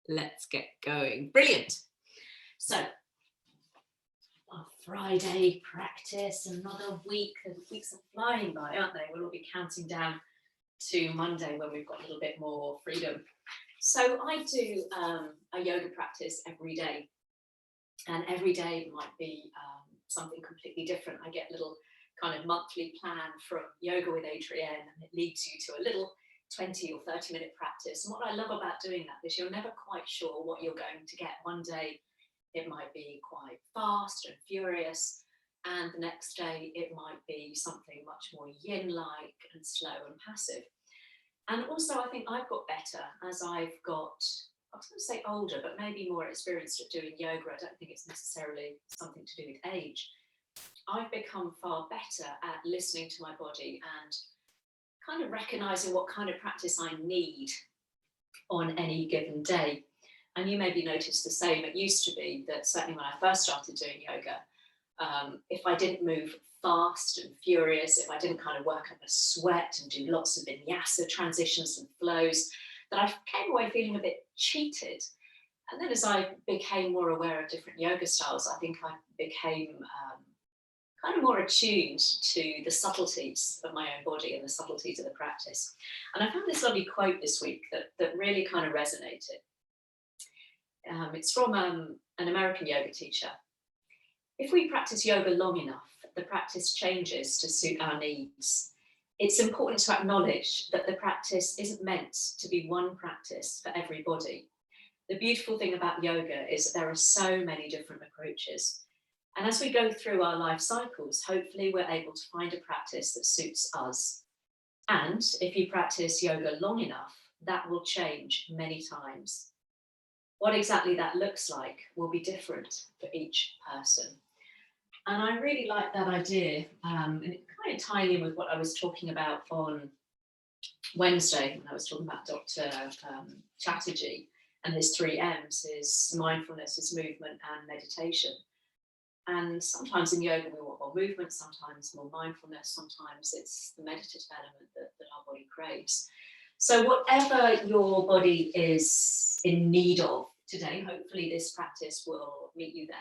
let's get going. Brilliant. So, our Friday practice, another week. The weeks are flying by, aren't they? We'll all be counting down to Monday when we've got a little bit more freedom. So I do a yoga practice every day, and every day might be something completely different. I get a little kind of monthly plan from Yoga with Adrienne, and it leads you to a little 20 or 30-minute practice. And what I love about doing that is you're never quite sure what you're going to get. One day it might be quite fast and furious, and the next day it might be something much more yin-like and slow and passive. And also I think I've got better as I've got, I was going to say older, but maybe more experienced at doing yoga. I don't think it's necessarily something to do with age. I've become far better at listening to my body and kind of recognizing what kind of practice I need on any given day. And you maybe noticed the same. It used to be that certainly when I first started doing yoga, if I didn't move fast and furious, if I didn't kind of work up a sweat and do lots of vinyasa transitions and flows, that I came away feeling a bit cheated. And then as I became more aware of different yoga styles, I think I became kind of more attuned to the subtleties of my own body and the subtleties of the practice. And I found this lovely quote this week that really kind of resonated. It's from an American yoga teacher. If we practice yoga long enough, the practice changes to suit our needs. It's important to acknowledge that the practice isn't meant to be one practice for everybody. The beautiful thing about yoga is that there are so many different approaches. And as we go through our life cycles, hopefully we're able to find a practice that suits us. And if you practice yoga long enough, that will change many times. What exactly that looks like will be different for each person. And I really like that idea. And it kind of tied in with what I was talking about on Wednesday when I was talking about Dr. Chatterjee and his 3 M's, is mindfulness, is movement and meditation. And sometimes in yoga we want more movement, sometimes more mindfulness, sometimes it's the meditative element that our body craves. So whatever your body is in need of today, hopefully this practice will meet you there.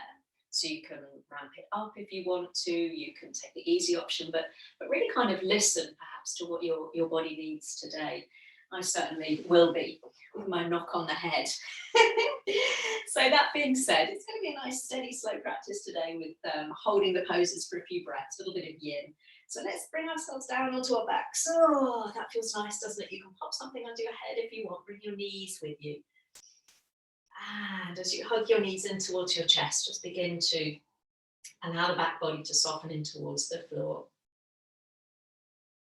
So you can ramp it up if you want to, you can take the easy option, but really kind of listen perhaps to what your body needs today. I certainly will be with my knock on the head. So that being said, it's going to be a nice, steady, slow practice today with holding the poses for a few breaths, a little bit of yin. So let's bring ourselves down onto our backs. Oh, that feels nice, doesn't it? You can pop something under your head if you want, bring your knees with you. And as you hug your knees in towards your chest, just begin to allow the back body to soften in towards the floor.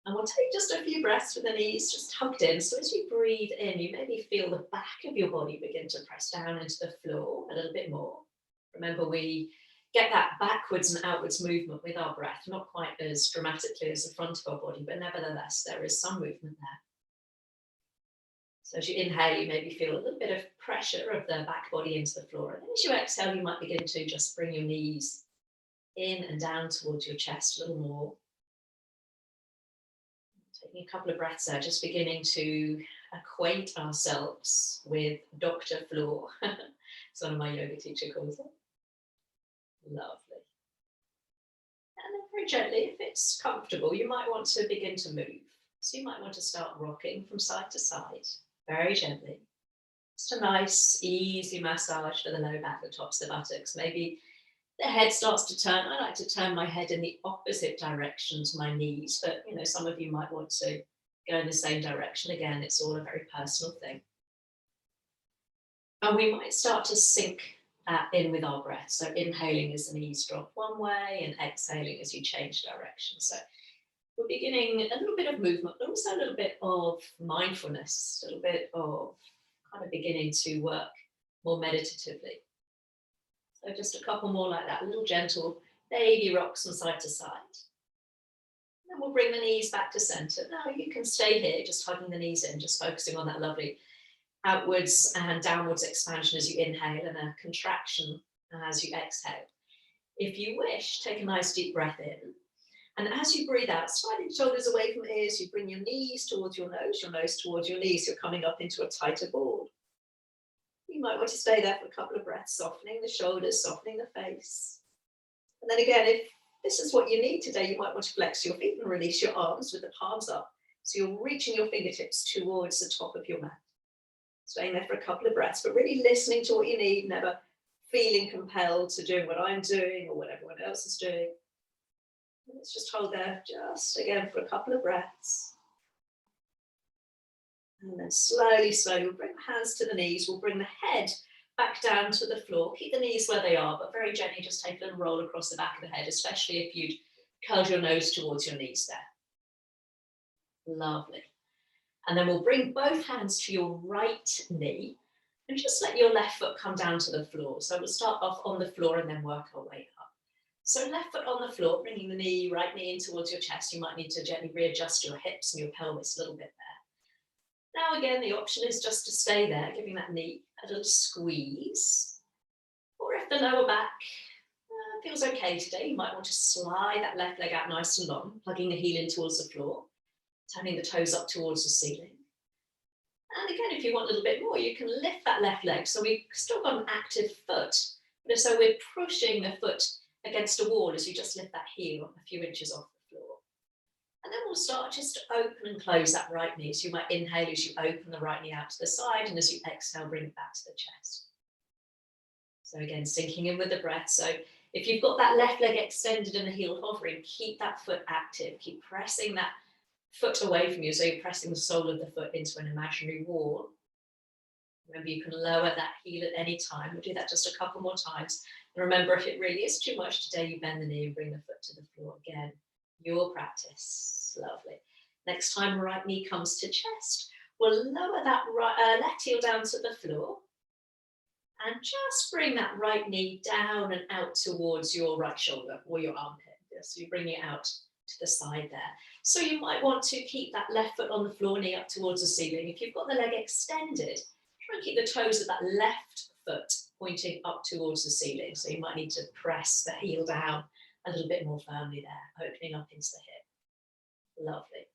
And we'll take just a few breaths with the knees just hugged in. So as you breathe in, you maybe feel the back of your body begin to press down into the floor a little bit more. Remember, we get that backwards and outwards movement with our breath, not quite as dramatically as the front of our body, but nevertheless, there is some movement there. So as you inhale, you maybe feel a little bit of pressure of the back body into the floor. And then as you exhale, you might begin to just bring your knees in and down towards your chest a little more. Taking a couple of breaths there, just beginning to acquaint ourselves with Dr. Floor. It's one of my yoga teacher calls it. Lovely. And then very gently, if it's comfortable, you might want to begin to move. So you might want to start rocking from side to side, very gently. Just a nice, easy massage for the low back, the tops of the buttocks. Maybe the head starts to turn. I like to turn my head in the opposite direction to my knees, but some of you might want to go in the same direction. Again, it's all a very personal thing. And we might start to sync that in with our breath. So inhaling as the knees drop one way and exhaling as you change direction. So we're beginning a little bit of movement, but also a little bit of mindfulness, a little bit of kind of beginning to work more meditatively. So just a couple more like that, a little gentle baby rocks from side to side. Then we'll bring the knees back to center. Now you can stay here, just hugging the knees in, just focusing on that lovely outwards and downwards expansion as you inhale and a contraction as you exhale. If you wish, take a nice deep breath in. And as you breathe out, slide your shoulders away from ears, you bring your knees towards your nose towards your knees. You're coming up into a tighter ball. You might want to stay there for a couple of breaths, softening the shoulders, softening the face. And then again, if this is what you need today, you might want to flex your feet and release your arms with the palms up. So you're reaching your fingertips towards the top of your mat. Staying there for a couple of breaths, but really listening to what you need, never feeling compelled to doing what I'm doing or what everyone else is doing. Let's just hold there just again for a couple of breaths. And then slowly, slowly, we'll bring the hands to the knees. We'll bring the head back down to the floor. Keep the knees where they are, but very gently just take a little roll across the back of the head, especially if you'd curled your nose towards your knees there. Lovely. And then we'll bring both hands to your right knee and just let your left foot come down to the floor. So we'll start off on the floor and then work our way up. So left foot on the floor, bringing the knee, right knee in towards your chest. You might need to gently readjust your hips and your pelvis a little bit there. Now again, the option is just to stay there, giving that knee a little squeeze. Or if the lower back feels okay today, you might want to slide that left leg out nice and long, plugging the heel in towards the floor, turning the toes up towards the ceiling. And again, if you want a little bit more, you can lift that left leg. So we've still got an active foot, but so we're pushing the foot against a wall as you just lift that heel a few inches off the floor. And then we'll start just to open and close that right knee. So you might inhale as you open the right knee out to the side, and as you exhale, bring it back to the chest. So again, sinking in with the breath. So if you've got that left leg extended and the heel hovering, keep that foot active. Keep pressing that foot away from you, so you're pressing the sole of the foot into an imaginary wall. Remember, you can lower that heel at any time. We'll do that just a couple more times. And remember, if it really is too much today, you bend the knee and bring the foot to the floor. Again, your practice. Lovely. Next time, right knee comes to chest. We'll lower that left heel down to the floor. And just bring that right knee down and out towards your right shoulder or your armpit. So you bring it out to the side there. So you might want to keep that left foot on the floor, knee up towards the ceiling. If you've got the leg extended, try and keep the toes of that left foot pointing up towards the ceiling. So you might need to press the heel down a little bit more firmly there, opening up into the hip. Lovely.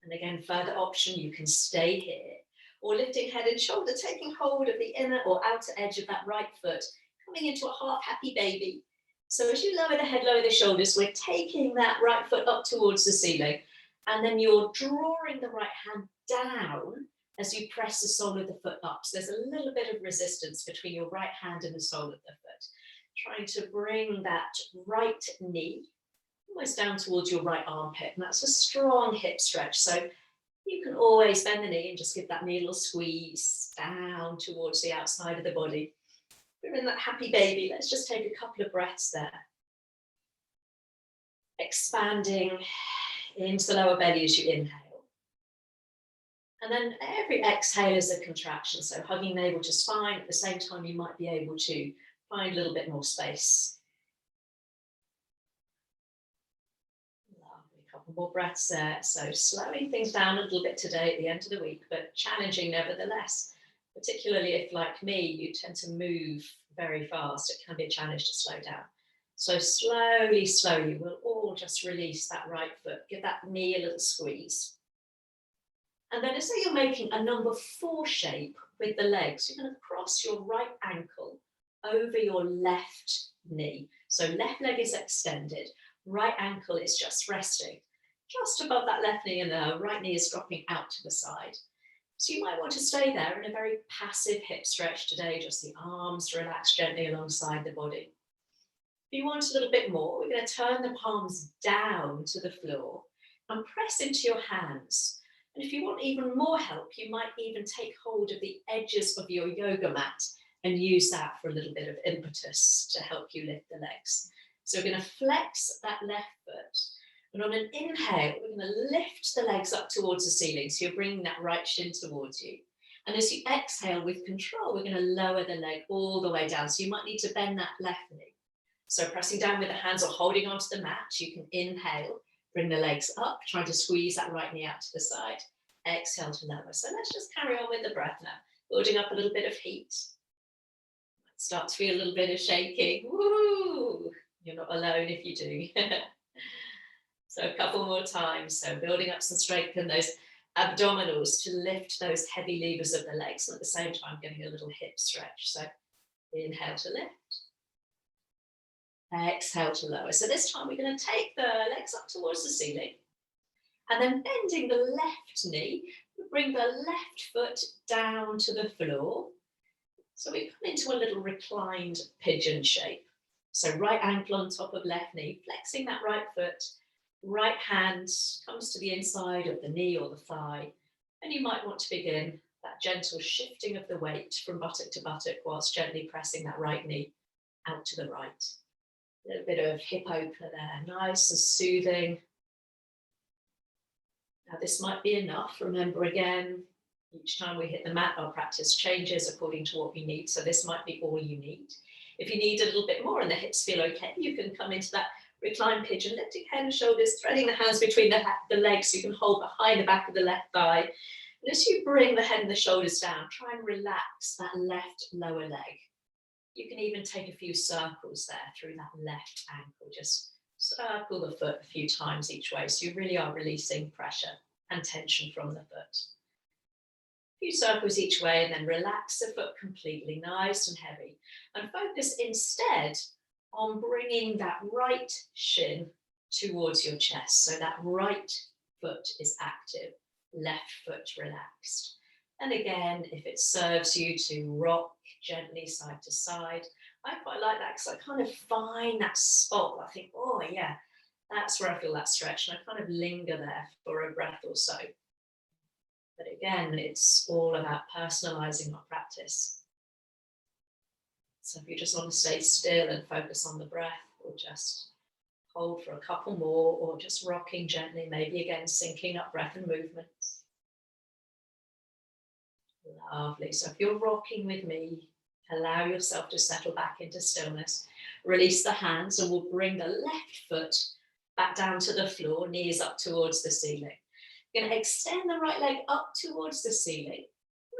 And again, further option, you can stay here, or lifting head and shoulder, taking hold of the inner or outer edge of that right foot, coming into a half happy baby. So as you lower the head, lower the shoulders, we're taking that right foot up towards the ceiling, and then you're drawing the right hand down as you press the sole of the foot up. So there's a little bit of resistance between your right hand and the sole of the foot. Trying to bring that right knee almost down towards your right armpit, and that's a strong hip stretch. So you can always bend the knee and just give that knee a little squeeze down towards the outside of the body. We're in that happy baby. Let's just take a couple of breaths there. Expanding into the lower belly as you inhale. And then every exhale is a contraction. So hugging the navel to spine. At the same time, you might be able to find a little bit more space. Lovely. Couple more breaths there. So slowing things down a little bit today at the end of the week, but challenging nevertheless. Particularly if, like me, you tend to move very fast, it can be a challenge to slow down. So slowly, slowly, we'll all just release that right foot. Give that knee a little squeeze. And then as though you're making a number 4 shape with the legs, you're going to cross your right ankle over your left knee. So left leg is extended, right ankle is just resting just above that left knee, and the right knee is dropping out to the side. So you might want to stay there in a very passive hip stretch today, just the arms relaxed gently alongside the body. If you want a little bit more, we're going to turn the palms down to the floor and press into your hands. And if you want even more help, you might even take hold of the edges of your yoga mat and use that for a little bit of impetus to help you lift the legs. So we're going to flex that left foot. And on an inhale, we're going to lift the legs up towards the ceiling. So you're bringing that right shin towards you. And as you exhale with control, we're going to lower the leg all the way down. So you might need to bend that left knee. So pressing down with the hands or holding onto the mat, you can inhale, bring the legs up, trying to squeeze that right knee out to the side. Exhale to lower. So let's just carry on with the breath now. Building up a little bit of heat. Start to feel a little bit of shaking. Woo! You're not alone if you do. So a couple more times. So building up some strength in those abdominals to lift those heavy levers of the legs, and at the same time getting a little hip stretch. So inhale to lift. Exhale to lower. So this time we're going to take the legs up towards the ceiling, and then bending the left knee, we bring the left foot down to the floor. So we come into a little reclined pigeon shape. So right ankle on top of left knee, flexing that right foot, right hand comes to the inside of the knee or the thigh. And you might want to begin that gentle shifting of the weight from buttock to buttock whilst gently pressing that right knee out to the right. A little bit of hip opener there, nice and soothing. Now this might be enough. Remember again, each time we hit the mat, our practice changes according to what we need. So this might be all you need. If you need a little bit more and the hips feel okay, you can come into that reclined pigeon, lifting head and shoulders, threading the hands between the legs so you can hold behind the back of the left thigh. And as you bring the head and the shoulders down, try and relax that left lower leg. You can even take a few circles there through that left ankle. Just circle the foot a few times each way. So you really are releasing pressure and tension from the foot. A few circles each way, and then relax the foot completely, nice and heavy. And focus instead on bringing that right shin towards your chest. So that right foot is active, left foot relaxed. And again, if it serves you to rock gently side to side, I quite like that because I kind of find that spot. I think, oh yeah, that's where I feel that stretch. And I kind of linger there for a breath or so. But again, it's all about personalizing our practice. So if you just want to stay still and focus on the breath, or just hold for a couple more, or just rocking gently, maybe again syncing up breath and movements. Lovely. So if you're rocking with me, allow yourself to settle back into stillness. Release the hands, and we'll bring the left foot back down to the floor, knees up towards the ceiling. You're going to extend the right leg up towards the ceiling,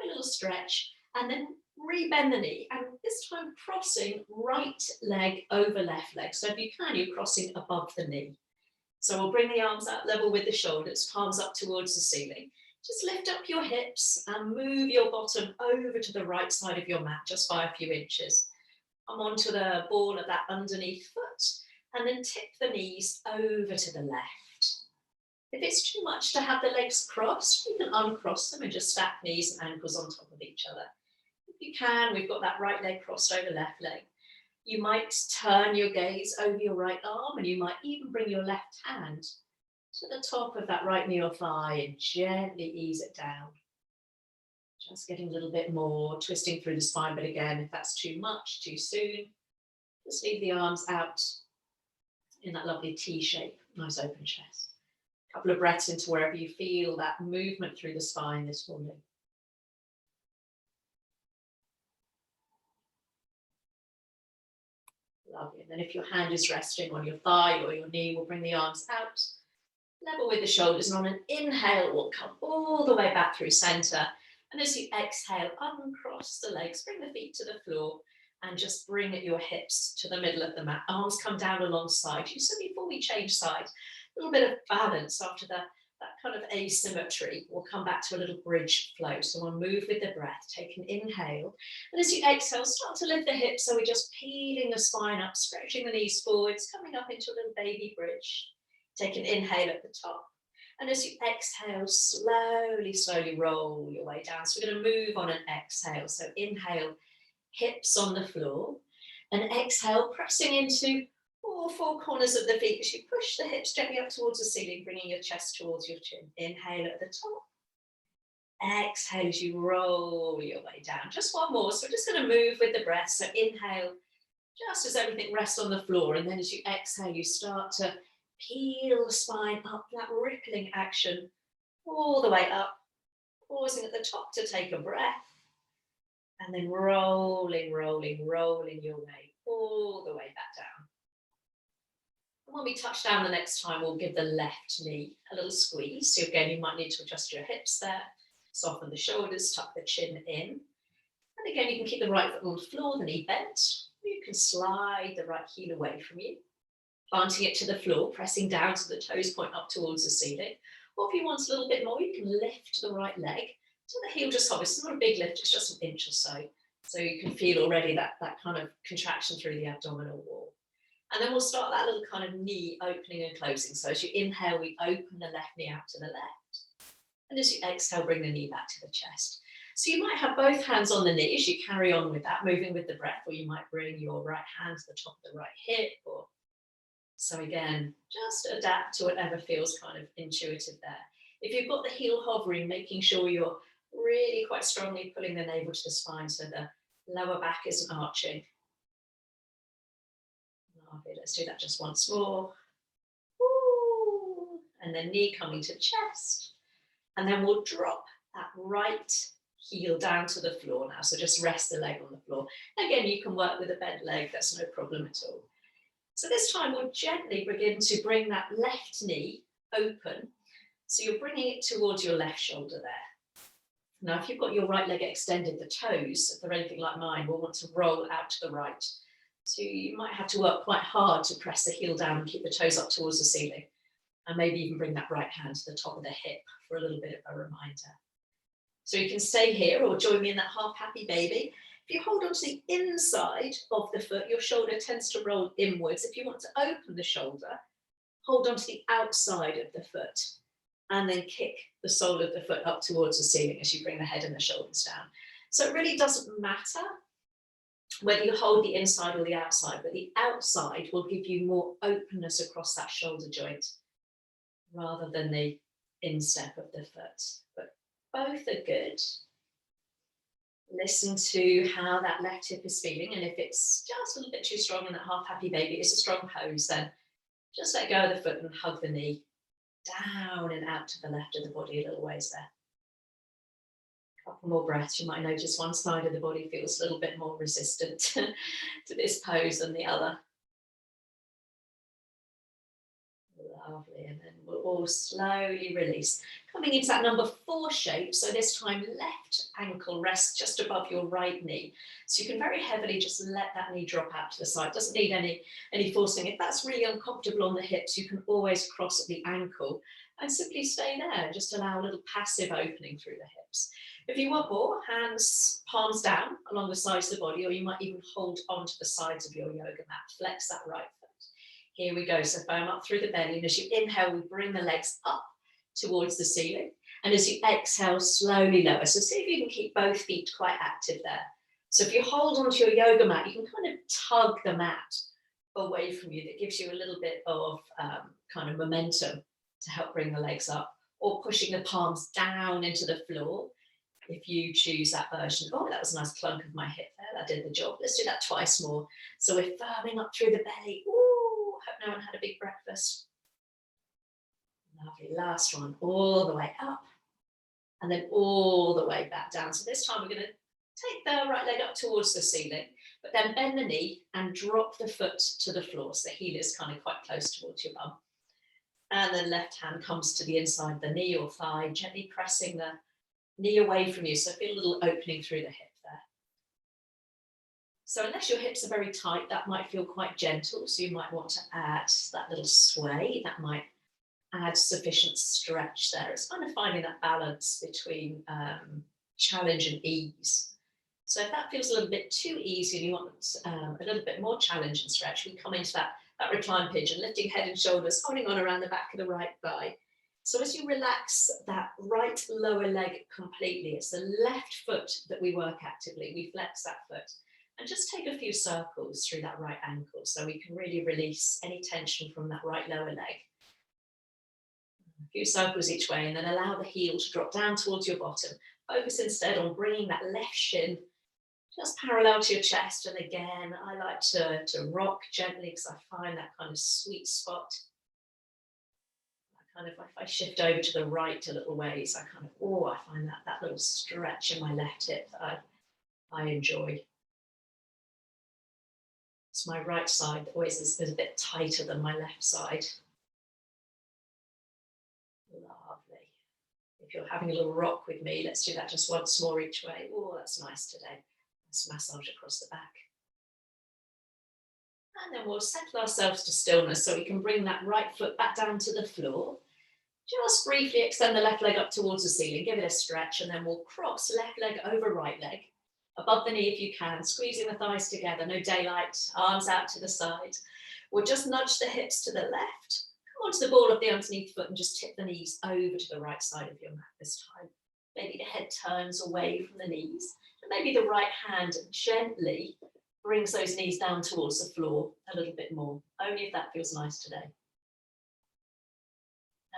a little stretch, and then rebend the knee. And this time crossing right leg over left leg. So if you can, you're crossing above the knee. So we'll bring the arms out level with the shoulders, palms up towards the ceiling. Just lift up your hips and move your bottom over to the right side of your mat, just by a few inches. Come onto the ball of that underneath foot, and then tip the knees over to the left. If it's too much to have the legs crossed, you can uncross them and just stack knees and ankles on top of each other. If you can, we've got that right leg crossed over left leg. You might turn your gaze over your right arm, and you might even bring your left hand to the top of that right knee or thigh and gently ease it down. Just getting a little bit more, twisting through the spine. But again, if that's too much, too soon, just leave the arms out in that lovely T shape, nice open chest. A couple of breaths into wherever you feel that movement through the spine this morning. Lovely. And then if your hand is resting on your thigh or your knee, we'll bring the arms out, level with the shoulders, and on an inhale, we'll come all the way back through center. And as you exhale, uncross the legs, bring the feet to the floor, and just bring your hips to the middle of the mat. Arms come down alongside you. So before we change sides, a little bit of balance after that kind of asymmetry. We'll come back to a little bridge flow. So we'll move with the breath. Take an inhale. And as you exhale, start to lift the hips. So we're just peeling the spine up, stretching the knees forwards, coming up into a little baby bridge. Take an inhale at the top. And as you exhale, slowly roll your way down. So we're going to move on an exhale. So inhale, hips on the floor. And exhale, pressing into all four corners of the feet as you push the hips gently up towards the ceiling, bringing your chest towards your chin. Inhale at the top. Exhale as you roll your way down. Just one more. So we're just going to move with the breath. So inhale, just as everything rests on the floor. And then as you exhale, you start to peel the spine up, that rippling action all the way up, pausing at the top to take a breath, and then rolling your way all the way back down. And when we touch down the next time, we'll give the left knee a little squeeze. So again, you might need to adjust your hips there, soften the shoulders, tuck the chin in. And again, you can keep the right foot on the floor, the knee bent. You can slide the right heel away from you, planting it to the floor, pressing down so the toes point up towards the ceiling. Or if you want a little bit more, you can lift the right leg so the heel just hovers. It's not a big lift, it's just an inch or so. So you can feel already that kind of contraction through the abdominal wall. And then we'll start that little kind of knee opening and closing. So as you inhale, we open the left knee out to the left. And as you exhale, bring the knee back to the chest. So you might have both hands on the knees. You carry on with that, moving with the breath, or you might bring your right hand to the top of the right hip. Or so again, just adapt to whatever feels kind of intuitive there. If you've got the heel hovering, making sure you're really quite strongly pulling the navel to the spine so the lower back isn't arching. Lovely. Let's do that just once more. Ooh. And then knee coming to chest. And then we'll drop that right heel down to the floor now. So just rest the leg on the floor. Again, you can work with a bent leg. That's no problem at all. So this time we'll gently begin to bring that left knee open. So you're bringing it towards your left shoulder there. Now, if you've got your right leg extended, the toes, if they're anything like mine, will want to roll out to the right. So you might have to work quite hard to press the heel down and keep the toes up towards the ceiling. And maybe even bring that right hand to the top of the hip for a little bit of a reminder. So you can stay here or join me in that half happy baby. If you hold on to the inside of the foot, your shoulder tends to roll inwards. If you want to open the shoulder, hold on to the outside of the foot and then kick the sole of the foot up towards the ceiling as you bring the head and the shoulders down. So it really doesn't matter whether you hold the inside or the outside, but the outside will give you more openness across that shoulder joint rather than the instep of the foot. But both are good. Listen to how that left hip is feeling, and if it's just a little bit too strong in that half happy baby, it's a strong pose, then just let go of the foot and hug the knee down and out to the left of the body a little ways there. Couple more breaths. You might notice one side of the body feels a little bit more resistant to this pose than the other. Lovely. And then we'll all slowly release. Coming into that number 4 shape. So this time left ankle rests just above your right knee. So you can very heavily just let that knee drop out to the side. Doesn't need any forcing. If that's really uncomfortable on the hips, you can always cross at the ankle and simply stay there. Just allow a little passive opening through the hips. If you want more, hands, palms down along the sides of the body, or you might even hold onto the sides of your yoga mat. Flex that right foot. Here we go. So firm up through the belly. And as you inhale, we bring the legs up towards the ceiling. And as you exhale, slowly lower. So see if you can keep both feet quite active there. So if you hold onto your yoga mat, you can kind of tug the mat away from you. That gives you a little bit of kind of momentum to help bring the legs up, or pushing the palms down into the floor if you choose that version. Oh, that was a nice clunk of my hip there. That did the job. Let's do that twice more. So we're firming up through the belly. Ooh, hope no one had a big breakfast. Lovely. Last one. All the way up. And then all the way back down. So this time we're going to take the right leg up towards the ceiling, but then bend the knee and drop the foot to the floor. So the heel is kind of quite close towards your bum. And then left hand comes to the inside of the knee or thigh, gently pressing the knee away from you. So feel a little opening through the hip there. So unless your hips are very tight, that might feel quite gentle. So you might want to add that little sway. That might add sufficient stretch there. It's kind of finding that balance between challenge and ease. So if that feels a little bit too easy and you want a little bit more challenge and stretch, we come into that recline pigeon, lifting head and shoulders, holding on around the back of the right thigh. So as you relax that right lower leg completely, it's the left foot that we work actively. We flex that foot and just take a few circles through that right ankle so we can really release any tension from that right lower leg. A few circles each way, and then allow the heel to drop down towards your bottom. Focus instead on bringing that left shin just parallel to your chest. And again, I like to rock gently because I find that kind of sweet spot. Kind of, if I shift over to the right a little ways, I find that little stretch in my left hip that I enjoy. It's my right side that always is a bit tighter than my left side. Lovely. If you're having a little rock with me, let's do that just once more each way. Oh, that's nice today. Let's massage across the back. And then we'll settle ourselves to stillness so we can bring that right foot back down to the floor. Just briefly extend the left leg up towards the ceiling, give it a stretch, and then we'll cross left leg over right leg, above the knee if you can, squeezing the thighs together, no daylight, arms out to the side. We'll just nudge the hips to the left, come onto the ball of the underneath foot and just tip the knees over to the right side of your mat this time. Maybe the head turns away from the knees, and maybe the right hand gently brings those knees down towards the floor a little bit more, only if that feels nice today.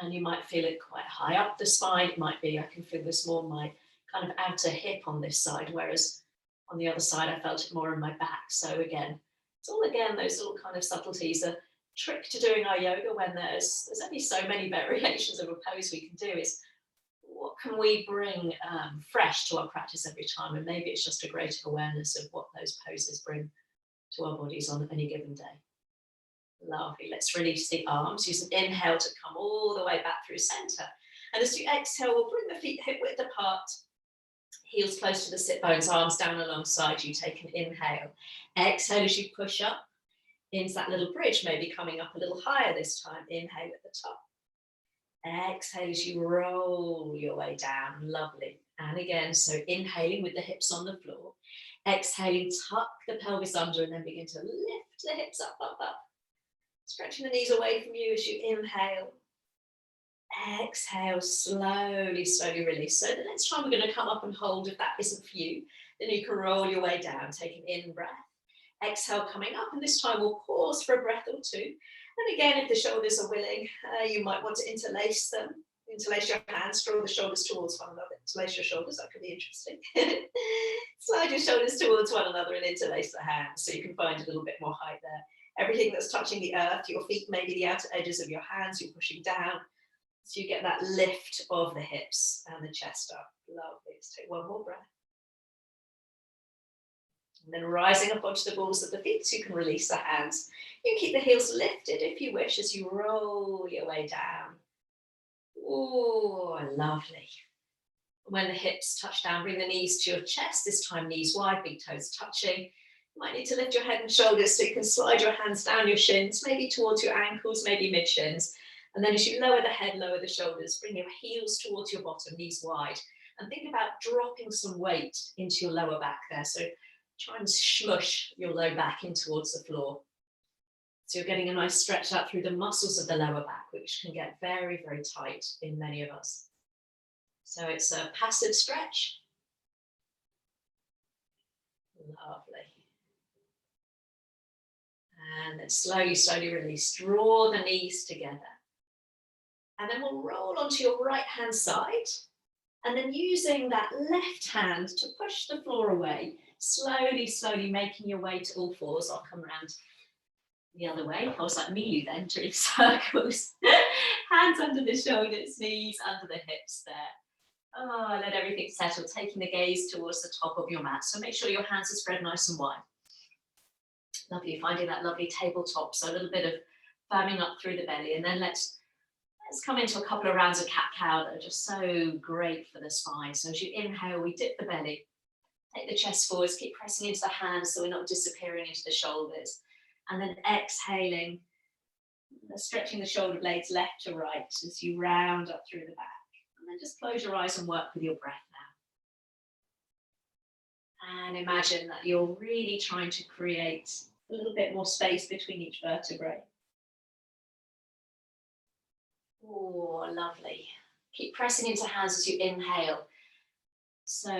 And you might feel it quite high up the spine. It might be, I can feel this more on my kind of outer hip on this side, whereas on the other side, I felt it more in my back. So again, it's all again, those little kind of subtleties. A trick to doing our yoga when there's only so many variations of a pose we can do is what can we bring fresh to our practice every time? And maybe it's just a greater awareness of what those poses bring to our bodies on any given day. Lovely. Let's release the arms. Use an inhale to come all the way back through center. And as you exhale, we'll bring the feet hip width apart, heels close to the sit bones, arms down alongside you. Take an inhale. Exhale as you push up into that little bridge, maybe coming up a little higher this time. Inhale at the top. Exhale as you roll your way down. Lovely. And again, so inhaling with the hips on the floor. Exhaling, tuck the pelvis under and then begin to lift the hips up, up, up. Stretching the knees away from you as you inhale. Exhale, slowly, slowly release. So the next time we're going to come up and hold, if that isn't for you, then you can roll your way down, take an in breath. Exhale coming up, and this time we'll pause for a breath or two. And again, if the shoulders are willing, you might want to interlace them. Interlace your hands, draw the shoulders towards one another. Interlace your shoulders, that could be interesting. Slide your shoulders towards one another and interlace the hands so you can find a little bit more height there. Everything that's touching the earth, your feet, maybe the outer edges of your hands, you're pushing down. So you get that lift of the hips and the chest up. Lovely. Let's take one more breath. And then rising up onto the balls of the feet so you can release the hands. You can keep the heels lifted if you wish as you roll your way down. Oh, lovely. When the hips touch down, bring the knees to your chest, this time knees wide, big toes touching. You might need to lift your head and shoulders so you can slide your hands down your shins, maybe towards your ankles, maybe mid-shins. And then as you lower the head, lower the shoulders, bring your heels towards your bottom, knees wide. And think about dropping some weight into your lower back there. So try and smush your low back in towards the floor. So you're getting a nice stretch out through the muscles of the lower back, which can get very, very tight in many of us. So it's a passive stretch. Lovely. And then slowly, slowly release. Draw the knees together. And then we'll roll onto your right hand side. And then using that left hand to push the floor away, slowly, slowly making your way to all fours. I'll come around the other way. I was like Milu then, doing circles. Hands under the shoulders, knees under the hips there. Oh, let everything settle, taking the gaze towards the top of your mat. So make sure your hands are spread nice and wide. Lovely, finding that lovely tabletop. So a little bit of firming up through the belly. And then let's come into a couple of rounds of cat-cow that are just so great for the spine. So as you inhale, we dip the belly. Take the chest forwards, keep pressing into the hands so we're not disappearing into the shoulders. And then exhaling, stretching the shoulder blades left to right as you round up through the back. And then just close your eyes and work with your breath now. And imagine that you're really trying to create a little bit more space between each vertebrae. Oh, lovely. Keep pressing into hands as you inhale. So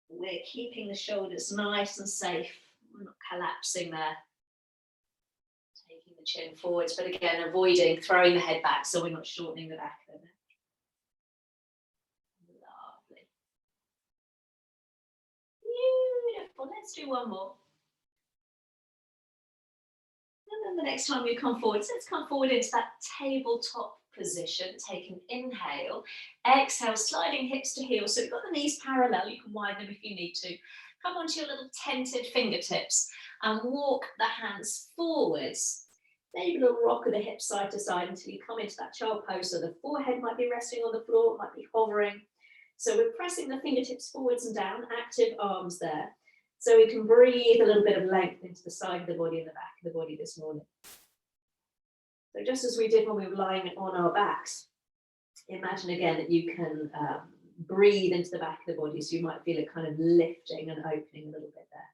we're keeping the shoulders nice and safe. We're not collapsing there. Taking the chin forwards, but again, avoiding throwing the head back so we're not shortening the back of the neck. Lovely. Beautiful. Let's do one more. And then the next time you come forward, so let's come forward into that tabletop position. Take an inhale. Exhale, sliding hips to heels. So you've got the knees parallel. You can widen them if you need to. Come onto your little tented fingertips and walk the hands forwards. Maybe a little rock of the hips side to side until you come into that child pose. So the forehead might be resting on the floor, it might be hovering. So we're pressing the fingertips forwards and down, active arms there. So we can breathe a little bit of length into the side of the body and the back of the body this morning. So just as we did when we were lying on our backs, Imagine again that you can breathe into the back of the body, so you might feel it kind of lifting and opening a little bit there.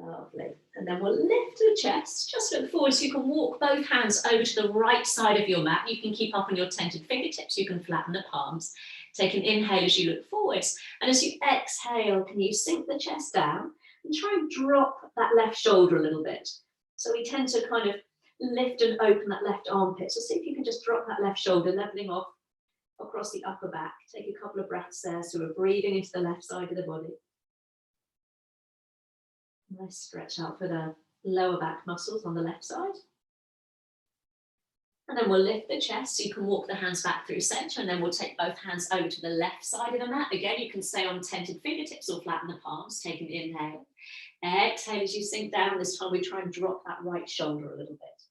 Lovely. And then we'll lift the chest, just look forward, so you can walk both hands over to the right side of your mat. You can keep up on your tented fingertips, you can flatten the palms. Take an inhale as you look forwards, and as you exhale, can you sink the chest down and try and drop that left shoulder a little bit. So we tend to kind of lift and open that left armpit. So see if you can just drop that left shoulder, leveling off across the upper back. Take a couple of breaths there, so we're breathing into the left side of the body. Nice stretch out for the lower back muscles on the left side. And then we'll lift the chest, so you can walk the hands back through center, and then we'll take both hands over to the left side of the mat. Again, you can stay on tented fingertips or flatten the palms. Take an inhale. Exhale as you sink down. This time we try and drop that right shoulder a little bit.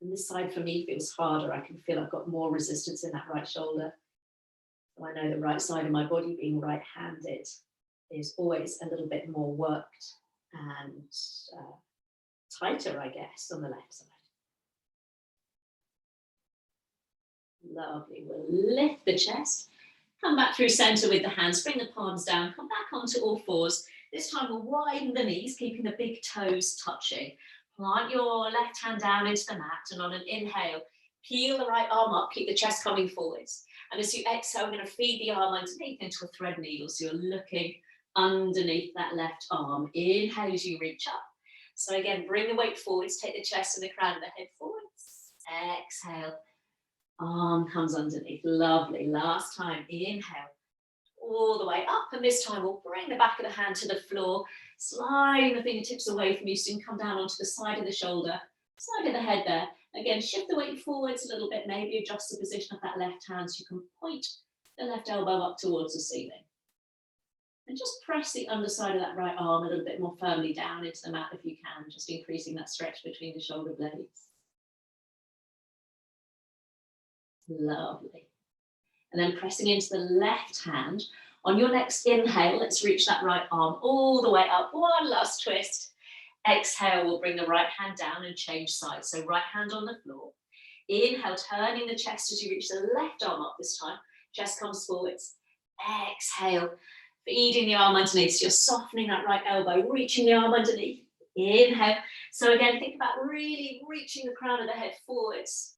And this side for me feels harder. I can feel I've got more resistance in that right shoulder. So I know the right side of my body, being right-handed, is always a little bit more worked and tighter, I guess, on the left side. Lovely. We'll lift the chest, come back through center with the hands, bring the palms down, come back onto all fours. This time we'll widen the knees, keeping the big toes touching. Plant your left hand down into the mat, and on an inhale, peel the right arm up, keep the chest coming forwards. And as you exhale, we're going to feed the arm underneath into a thread needle, so you're looking underneath that left arm. Inhale as you reach up. So again, bring the weight forwards, take the chest and the crown of the head forwards. Exhale. Arm comes underneath. Lovely. Last time. Inhale. All the way up. And this time we'll bring the back of the hand to the floor. Slide the fingertips away from you, so you can come down onto the side of the shoulder, side of the head there. Again, shift the weight forwards a little bit. Maybe adjust the position of that left hand, so you can point the left elbow up towards the ceiling. And just press the underside of that right arm a little bit more firmly down into the mat if you can, just increasing that stretch between the shoulder blades. Lovely. And then pressing into the left hand. On your next inhale, let's reach that right arm all the way up. One last twist. Exhale, we'll bring the right hand down and change sides. So right hand on the floor. Inhale, turning the chest as you reach the left arm up this time. Chest comes forwards. Exhale, feeding the arm underneath. So you're softening that right elbow, reaching the arm underneath. Inhale. So again, think about really reaching the crown of the head forwards.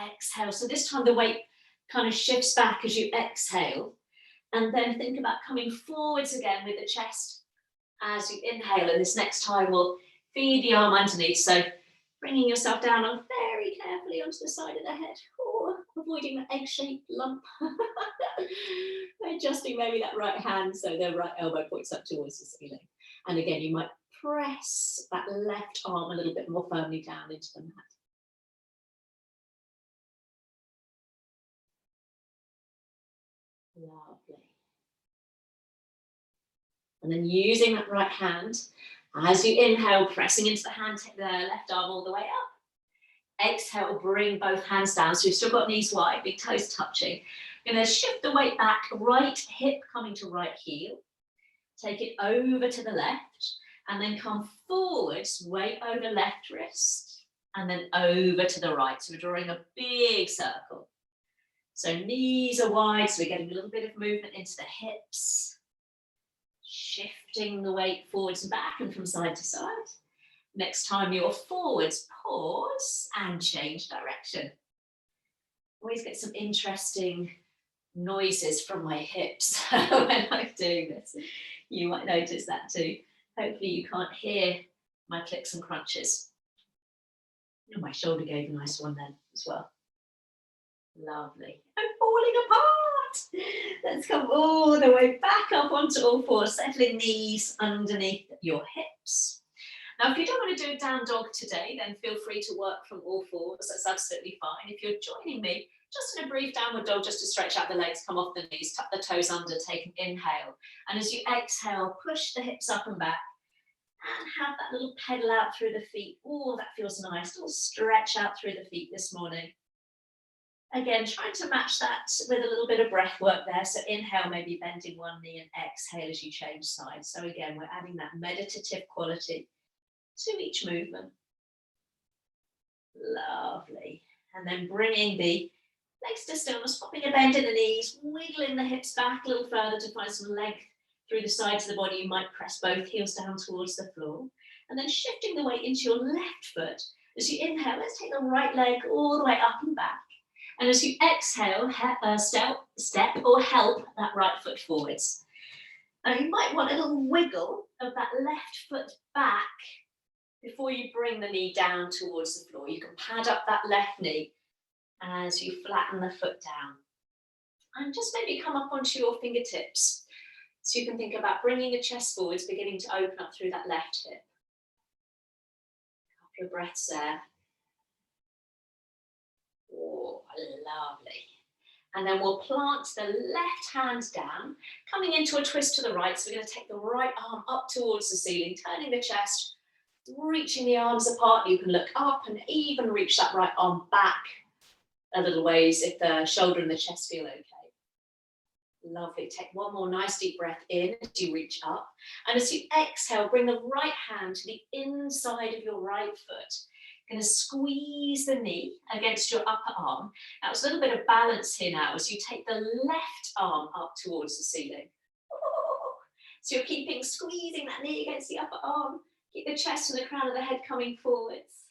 Exhale. So this time the weight kind of shifts back as you exhale. And then think about coming forwards again with the chest as you inhale. And this next time we'll feed the arm underneath. So bringing yourself down on very carefully onto the side of the head. Oh, avoiding the egg-shaped lump. Adjusting maybe that right hand so the right elbow points up towards the ceiling. And again, you might press that left arm a little bit more firmly down into the mat. Lovely. And then using that right hand, as you inhale, pressing into the hand, take the left arm all the way up. Exhale, bring both hands down. So you've still got knees wide, big toes touching. You're going to shift the weight back, right hip coming to right heel. Take it over to the left, and then come forwards, weight over left wrist, and then over to the right. So we're drawing a big circle. So knees are wide, so we're getting a little bit of movement into the hips. Shifting the weight forwards and back and from side to side. Next time you're forwards, pause and change direction. Always get some interesting noises from my hips when I'm doing this. You might notice that too. Hopefully you can't hear my clicks and crunches. Oh, my shoulder gave a nice one then as well. Lovely. I'm falling apart. Let's come all the way back up onto all fours, settling knees underneath your hips. Now, if you don't want to do a down dog today, then feel free to work from all fours. That's absolutely fine. If you're joining me, just in a brief downward dog, just to stretch out the legs, come off the knees, tuck the toes under, take an inhale. And as you exhale, push the hips up and back and have that little pedal out through the feet. Oh, that feels nice. A little stretch out through the feet this morning. Again, trying to match that with a little bit of breath work there. So inhale, maybe bending one knee, and exhale as you change sides. So again, we're adding that meditative quality to each movement. Lovely. And then bringing the legs to stillness, popping a bend in the knees, wiggling the hips back a little further to find some length through the sides of the body. You might press both heels down towards the floor. And then shifting the weight into your left foot. As you inhale, let's take the right leg all the way up and back. And as you exhale, step or help that right foot forwards. Now you might want a little wiggle of that left foot back before you bring the knee down towards the floor. You can pad up that left knee as you flatten the foot down. And just maybe come up onto your fingertips. So you can think about bringing the chest forwards, beginning to open up through that left hip. Couple of breaths there. Oh, lovely. And then we'll plant the left hand down, coming into a twist to the right. So we're going to take the right arm up towards the ceiling, turning the chest, reaching the arms apart. You can look up and even reach that right arm back a little ways if the shoulder and the chest feel okay. Lovely. Take one more nice deep breath in as you reach up. And as you exhale, bring the right hand to the inside of your right foot. Going to squeeze the knee against your upper arm. Now, it's a little bit of balance here now as you take the left arm up towards the ceiling. So you're squeezing that knee against the upper arm. Keep the chest and the crown of the head coming forwards.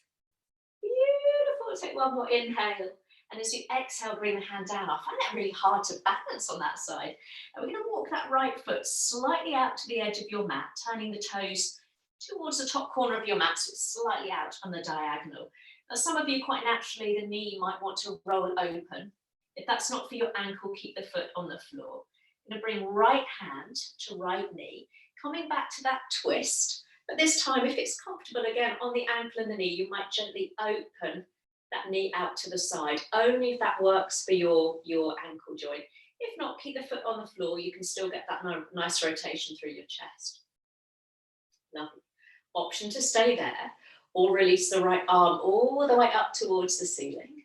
Beautiful. Take one more inhale. And as you exhale, bring the hand down. I find that really hard to balance on that side. And we're going to walk that right foot slightly out to the edge of your mat, turning the toes towards the top corner of your mat, so it's slightly out on the diagonal. Now, some of you quite naturally, the knee might want to roll open. If that's not for your ankle, keep the foot on the floor. You're going to bring right hand to right knee, coming back to that twist. But this time, if it's comfortable again on the ankle and the knee, you might gently open that knee out to the side, only if that works for your ankle joint. If not, keep the foot on the floor. You can still get that nice rotation through your chest. Lovely. Option to stay there or release the right arm all the way up towards the ceiling.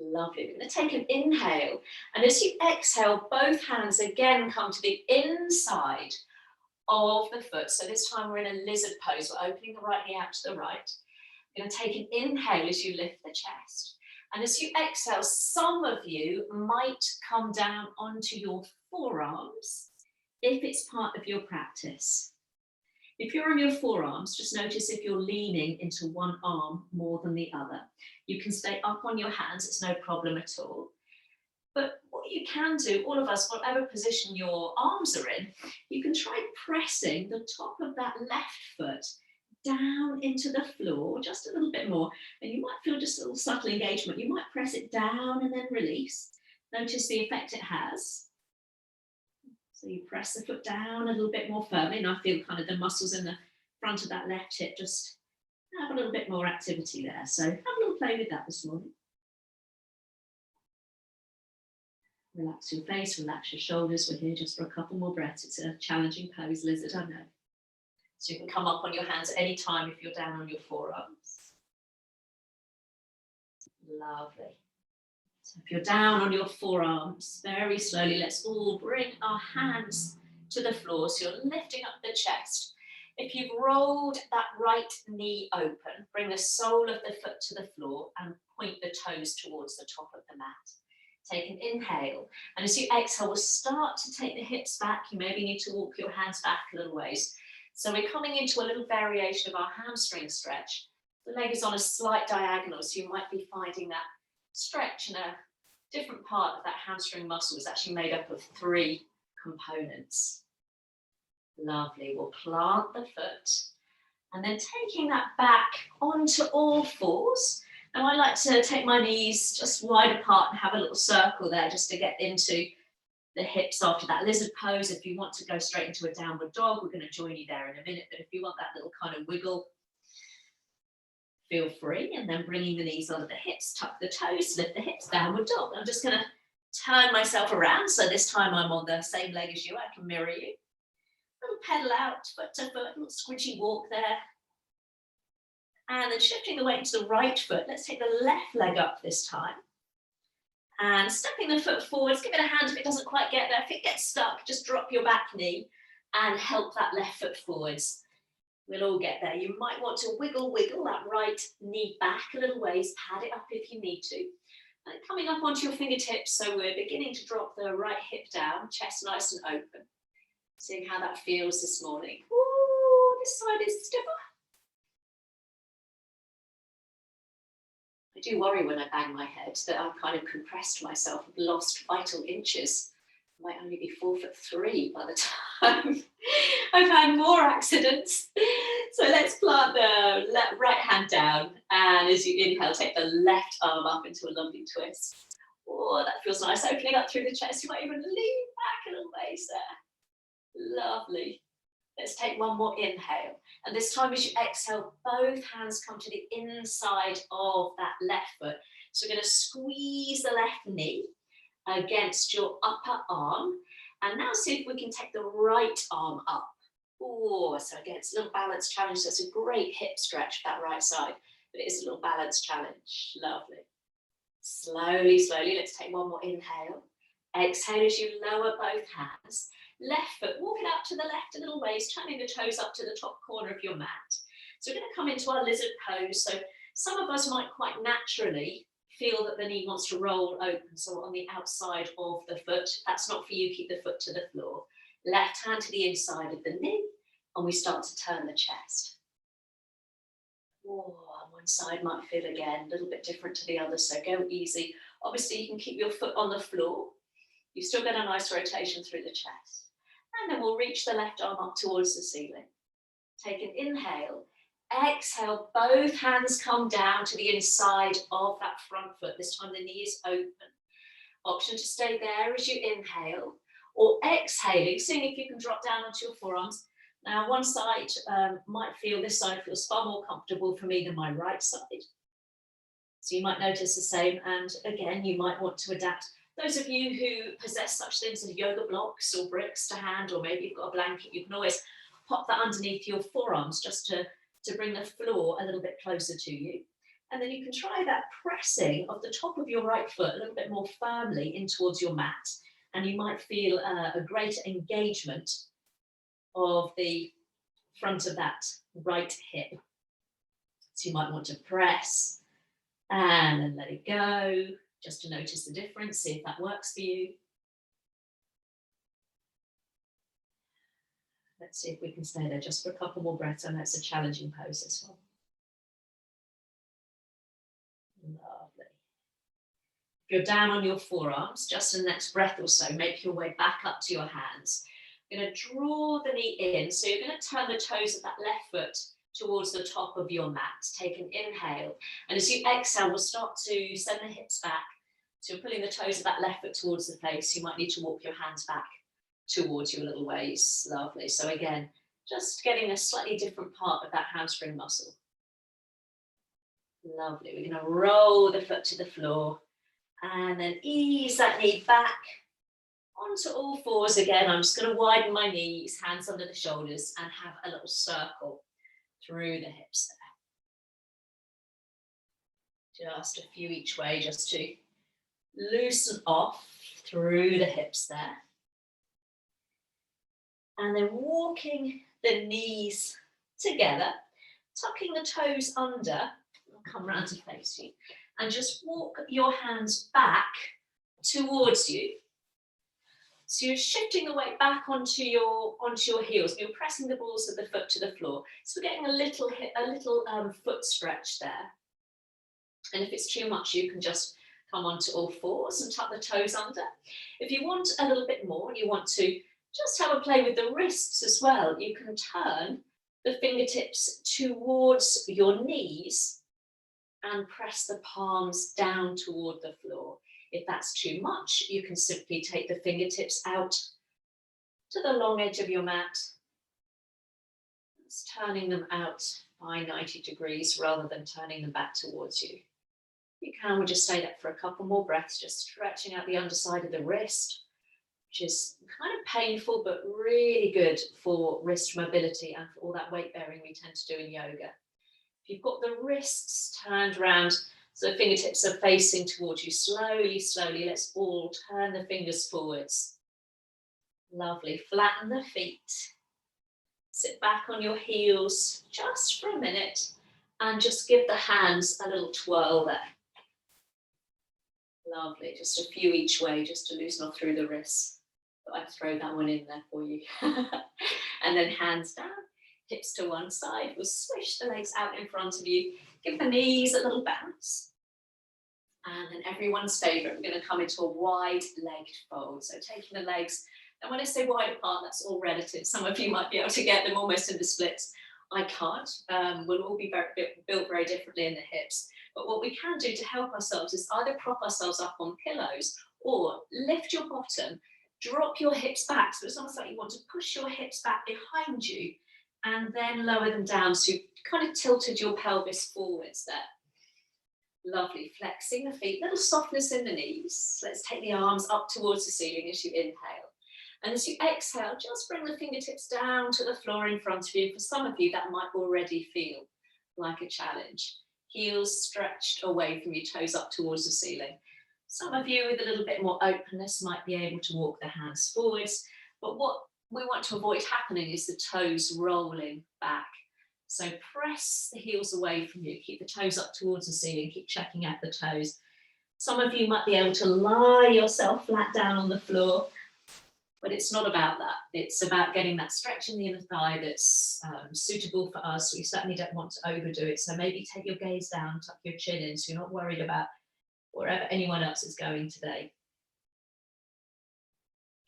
Lovely. We're going to take an inhale, and as you exhale, both hands again come to the inside of the foot. So this time we're in a lizard pose. We're opening the right knee out to the right. We're going to take an inhale as you lift the chest. And as you exhale, some of you might come down onto your forearms if it's part of your practice. If you're on your forearms, just notice if you're leaning into one arm more than the other. You can stay up on your hands, it's no problem at all. But what you can do, all of us, whatever position your arms are in, you can try pressing the top of that left foot down into the floor, just a little bit more. And you might feel just a little subtle engagement. You might press it down and then release. Notice the effect it has. So you press the foot down a little bit more firmly, and I feel kind of the muscles in the front of that left hip just have a little bit more activity there. So have a little play with that this morning. Relax your face, relax your shoulders. We're here just for a couple more breaths. It's a challenging pose, lizard, I know. So you can come up on your hands at any time if you're down on your forearms. Lovely. So if you're down on your forearms, very slowly, let's all bring our hands to the floor. So you're lifting up the chest. If you've rolled that right knee open, bring the sole of the foot to the floor and point the toes towards the top of the mat. Take an inhale. And as you exhale, we'll start to take the hips back. You maybe need to walk your hands back a little ways. So we're coming into a little variation of our hamstring stretch. The leg is on a slight diagonal, so you might be finding that stretch in a different part of that hamstring muscle is actually made up of 3 components. Lovely. We'll plant the foot and then taking that back onto all fours. Now I like to take my knees just wide apart and have a little circle there just to get into the hips after that lizard pose. If you want to go straight into a downward dog, we're going to join you there in a minute. But if you want that little kind of wiggle, feel free. And then bringing the knees under the hips, tuck the toes, lift the hips, downward dog. I'm just going to turn myself around. So this time I'm on the same leg as you. I can mirror you. Little pedal out, foot to foot, little squidgy walk there. And then shifting the weight to the right foot. Let's take the left leg up this time. And stepping the foot forwards, give it a hand if it doesn't quite get there. If it gets stuck, just drop your back knee and help that left foot forwards. We'll all get there. You might want to wiggle that right knee back a little ways, pad it up if you need to. And coming up onto your fingertips, so we're beginning to drop the right hip down, chest nice and open. Seeing how that feels this morning. Ooh, this side is stiffer. I do worry when I bang my head that I've kind of compressed myself, I've lost vital inches. I might only be 4'3" by the time I've had more accidents. So let's plant the right hand down, and as you inhale, take the left arm up into a lovely twist. Oh, that feels nice, opening up through the chest. You might even lean back a little ways there. Lovely. Let's take one more inhale. And this time as you exhale, both hands come to the inside of that left foot. So we're going to squeeze the left knee against your upper arm. And now see if we can take the right arm up. Oh, so again, it's a little balance challenge. So it's a great hip stretch for that right side, but it is a little balance challenge. Lovely. Slowly, slowly, let's take one more inhale. Exhale as you lower both hands. Left foot, walk it out to the left a little ways, turning the toes up to the top corner of your mat. So we're going to come into our lizard pose. So some of us might quite naturally feel that the knee wants to roll open. So on the outside of the foot, that's not for you, keep the foot to the floor. Left hand to the inside of the knee, and we start to turn the chest. Oh, on one side might feel again a little bit different to the other, so go easy. Obviously, you can keep your foot on the floor. You still get a nice rotation through the chest. And then we'll reach the left arm up towards the ceiling. Take an inhale. Exhale, both hands come down to the inside of that front foot. This time the knee is open. Option to stay there as you inhale, or exhaling, seeing if you can drop down onto your forearms. Now, one side might feel, this side feels far more comfortable for me than my right side. So you might notice the same. And again, you might want to adapt. Those of you who possess such things as yoga blocks or bricks to hand, or maybe you've got a blanket, you can always pop that underneath your forearms just to bring the floor a little bit closer to you. And then you can try that pressing of the top of your right foot a little bit more firmly in towards your mat. And you might feel a greater engagement of the front of that right hip. So you might want to press and then let it go, just to notice the difference, see if that works for you. Let's see if we can stay there just for a couple more breaths. I know it's a challenging pose, this one. Lovely. If you're down on your forearms, just in the next breath or so, make your way back up to your hands. You're going to draw the knee in. So you're going to turn the toes of that left foot towards the top of your mat. Take an inhale. And as you exhale, we'll start to send the hips back. So you're pulling the toes of that left foot towards the face. You might need to walk your hands back towards you a little ways. Lovely. So again, just getting a slightly different part of that hamstring muscle. Lovely. We're going to roll the foot to the floor and then ease that knee back onto all fours again. I'm just going to widen my knees, hands under the shoulders, and have a little circle through the hips there. Just a few each way, just to loosen off through the hips there. And then walking the knees together, tucking the toes under. I'll come round to face you. And just walk your hands back towards you. So you're shifting the weight back onto your heels. And you're pressing the balls of the foot to the floor. So we're getting a little foot stretch there. And if it's too much, you can just come onto all fours and tuck the toes under. If you want a little bit more, you want to just have a play with the wrists as well. You can turn the fingertips towards your knees and press the palms down toward the floor. If that's too much, you can simply take the fingertips out to the long edge of your mat. It's turning them out by 90 degrees rather than turning them back towards you. You can, we'll just stay there for a couple more breaths, just stretching out the underside of the wrist, which is kind of painful, but really good for wrist mobility and for all that weight bearing we tend to do in yoga. If you've got the wrists turned around, so the fingertips are facing towards you, slowly, slowly, let's all turn the fingers forwards. Lovely, flatten the feet. Sit back on your heels just for a minute and just give the hands a little twirl there. Lovely, just a few each way, just to loosen off through the wrists. But I throw that one in there for you. And then hands down, hips to one side. We'll swish the legs out in front of you. Give the knees a little bounce. And then everyone's favourite, we're going to come into a wide-legged fold. So taking the legs, and when I say wide apart, that's all relative. Some of you might be able to get them almost in the splits. I can't. We'll all be built very differently in the hips. But what we can do to help ourselves is either prop ourselves up on pillows or lift your bottom, drop your hips back. So it's almost like you want to push your hips back behind you and then lower them down. So you've kind of tilted your pelvis forwards there. Lovely, flexing the feet, little softness in the knees. Let's take the arms up towards the ceiling as you inhale. And as you exhale, just bring the fingertips down to the floor in front of you. For some of you, that might already feel like a challenge. Heels stretched away from your toes up towards the ceiling. Some of you with a little bit more openness might be able to walk the hands forwards. But what we want to avoid happening is the toes rolling back. So press the heels away from you, keep the toes up towards the ceiling, keep checking out the toes. Some of you might be able to lie yourself flat down on the floor, but it's not about that. It's about getting that stretch in the inner thigh that's suitable for us. We certainly don't want to overdo it. So maybe take your gaze down, tuck your chin in so you're not worried about wherever anyone else is going today.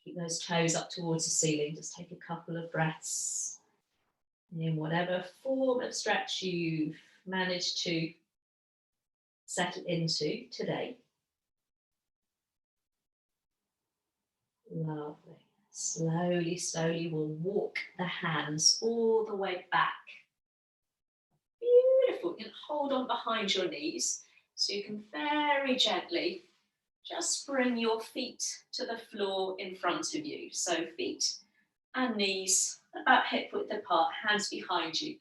Keep those toes up towards the ceiling. Just take a couple of breaths. In whatever form of stretch you've managed to settle into today. Lovely. Slowly, slowly we'll walk the hands all the way back. Beautiful. You can hold on behind your knees so you can very gently just bring your feet to the floor in front of you. So feet and knees about hip width apart, hands behind you,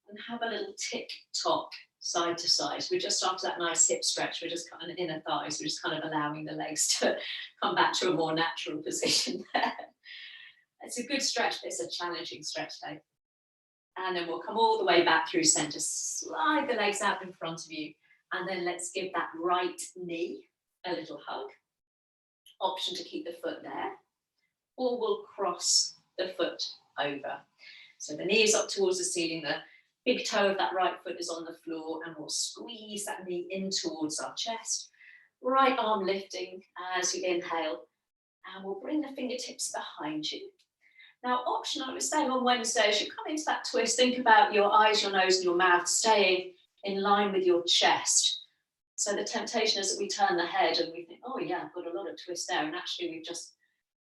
and have a little tick-tock side to side. So we're just after that nice hip stretch, we're just kind of inner thighs, we're just kind of allowing the legs to come back to a more natural position there. It's a good stretch, but it's a challenging stretch though. And then we'll come all the way back through center, slide the legs out in front of you, and then let's give that right knee a little hug. Option to keep the foot there, or we'll cross the foot over. So the knee is up towards the ceiling, the big toe of that right foot is on the floor, and we'll squeeze that knee in towards our chest. Right arm lifting as you inhale, and we'll bring the fingertips behind you. Now, option, I was saying on Wednesday, as you come into that twist, think about your eyes, your nose, and your mouth staying in line with your chest. So the temptation is that we turn the head and we think, oh yeah, I've got a lot of twist there, and actually we've just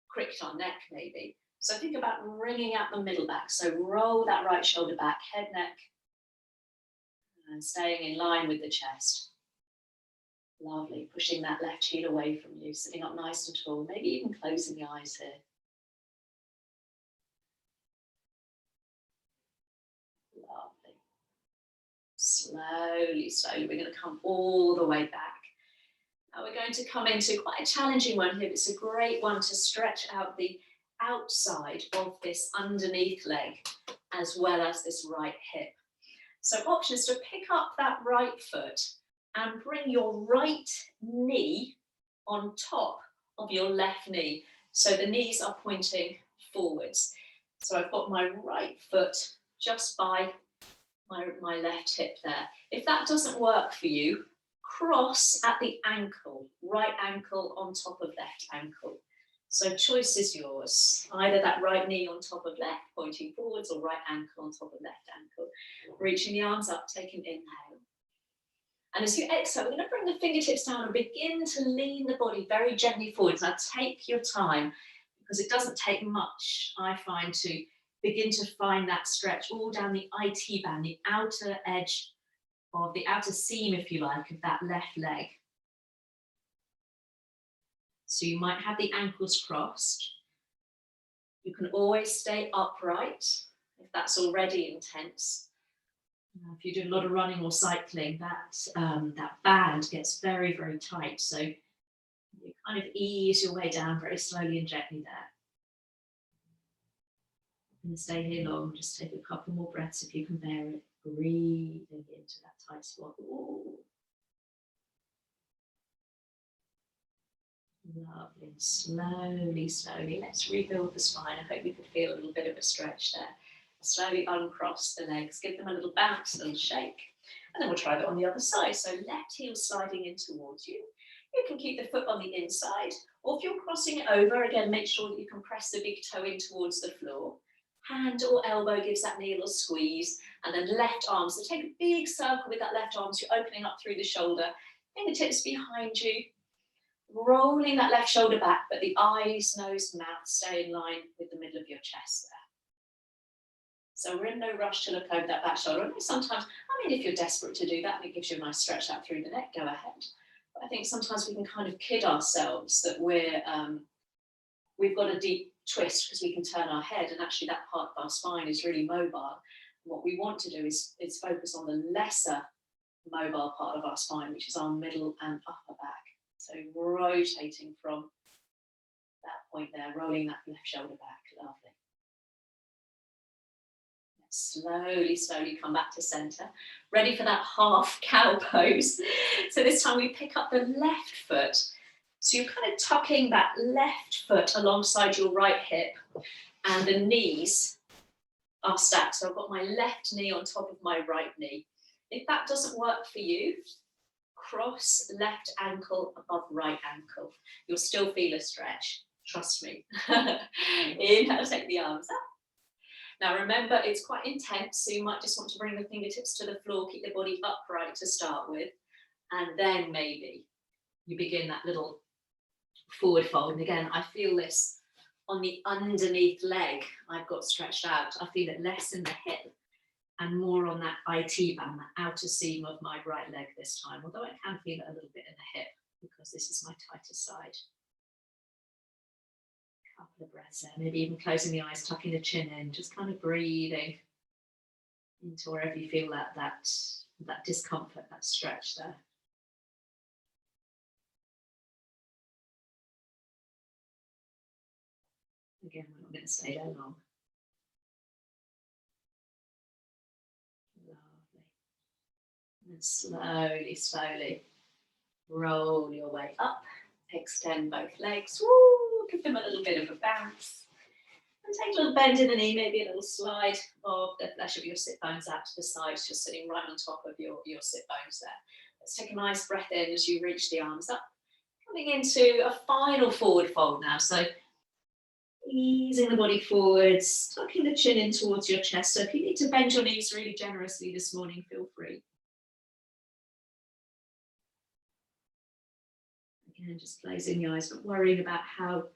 cricked our neck maybe. So think about wringing out the middle back. So roll that right shoulder back, head, neck, and staying in line with the chest. Lovely, pushing that left heel away from you, sitting up nice and tall, maybe even closing the eyes here. Lovely. Slowly, slowly, we're going to come all the way back. Now we're going to come into quite a challenging one here. It's a great one to stretch out the outside of this underneath leg as well as this right hip. So option is to pick up that right foot and bring your right knee on top of your left knee. So the knees are pointing forwards. So I've got my right foot just by my left hip there. If that doesn't work for you, cross at the ankle, right ankle on top of left ankle. So choice is yours, either that right knee on top of left, pointing forwards, or right ankle on top of left ankle. Reaching the arms up, take an inhale. And as you exhale, we're going to bring the fingertips down and begin to lean the body very gently forwards. Now take your time, because it doesn't take much, I find, to begin to find that stretch all down the IT band, the outer edge of the outer seam, if you like, of that left leg. So you might have the ankles crossed. You can always stay upright if that's already intense. If you do a lot of running or cycling, that band gets very, very tight. So you kind of ease your way down very slowly and gently there. going to stay here long. Just take a couple more breaths if you can bear it. Breathing into that tight spot. Ooh. Lovely. Slowly, slowly. Let's rebuild the spine. I hope you could feel a little bit of a stretch there. Slowly uncross the legs. Give them a little bounce, a little shake. And then we'll try that on the other side. So left heel sliding in towards you. You can keep the foot on the inside. Or if you're crossing it over, again, make sure that you can press the big toe in towards the floor. Hand or elbow gives that knee a little squeeze. And then left arm. So take a big circle with that left arm. So you're opening up through the shoulder. Fingertips behind you. Rolling that left shoulder back, but the eyes, nose, mouth stay in line with the middle of your chest there. So we're in no rush to look over that back shoulder. I know sometimes, if you're desperate to do that and it gives you a nice stretch out through the neck, go ahead. But I think sometimes we can kind of kid ourselves that we've got a deep twist because we can turn our head, and actually that part of our spine is really mobile. And what we want to do is focus on the lesser mobile part of our spine, which is our middle and upper back. So rotating from that point there, rolling that left shoulder back. Lovely. Slowly, slowly come back to center. Ready for that half cow pose. So this time we pick up the left foot. So you're kind of tucking that left foot alongside your right hip, and the knees are stacked. So I've got my left knee on top of my right knee. If that doesn't work for you, cross left ankle above right ankle. You'll still feel a stretch, trust me. Inhale, take the arms up. Now remember, it's quite intense, so you might just want to bring the fingertips to the floor, keep the body upright to start with, and then maybe you begin that little forward fold. And again, I feel this on the underneath leg. I've got stretched out. I feel it less in the hip and more on that IT band, that outer seam of my right leg this time, although I can feel it a little bit in the hip because this is my tightest side. Couple of breaths there, maybe even closing the eyes, tucking the chin in, just kind of breathing into wherever you feel that discomfort, that stretch there. Again, we're not going to stay there long. Lovely. And then slowly, slowly roll your way up. Extend both legs. Woo, give them a little bit of a bounce. And take a little bend in the knee, maybe a little slide of the flesh of your sit bones out to the sides, just sitting right on top of your sit bones there. Let's take a nice breath in as you reach the arms up. Coming into a final forward fold now. So easing the body forwards, tucking the chin in towards your chest. So if you need to bend your knees really generously this morning, feel free. Again, just closing the eyes, not worrying about how